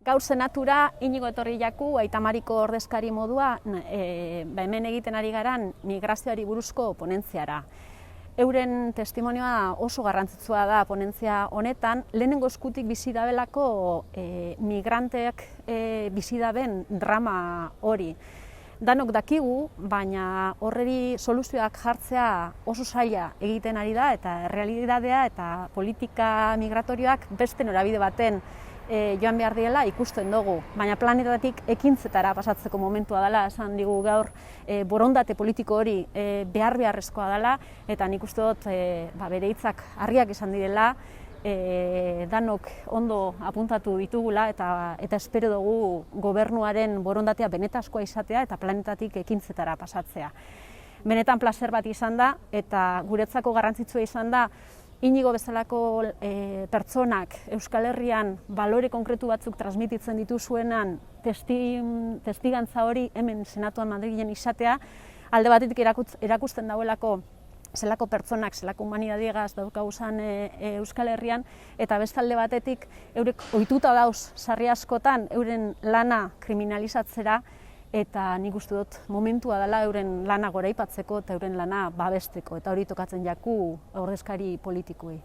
Gaur senatura Inigo etorri jaku, Aita Mariko ordezkari modua, hemen egiten ari garan migrazioari buruzko ponentziara. Euren testimonioa oso garrantzitsua da ponentzia honetan, lehenengo eskutik bizi dabelako migranteak bizi daben drama hori. Danok dakigu, baina horreri soluzioak jartzea oso zaila egiten ari da, eta errealitatea eta politika migratorioak beste norabide baten joan behar diela ikusten dugu, baina planetatik ekintzetara pasatzeko momentua dela, esan digu gaur borondate politiko hori beharrezkoa dela, eta nik uste dut bere hitzak argiak izan direla, danok ondo apuntatu ditugula eta espero dugu gobernuaren borondatea benetazkoa izatea eta planetatik ekintzetara pasatzea. Benetan plazer bat izan da, eta guretzako garrantzitsua izan da, Inigo bezalako pertsonak Euskal Herrian balore konkretu batzuk transmititzen dituzuenan testigantza hori hemen Senatuan Madrilen izatea, alde batetik erakusten dauelako zelako pertsonak, zelako humanidadiegaz daukaguzan Euskal Herrian, eta beste alde batetik eurek ohituta dauz sarri askotan euren lana kriminalizatzera, eta nik uste dut momentua dela euren lana goraipatzeko eta euren lana babesteko, eta hori tokatzen jaku ordezkari politikoei.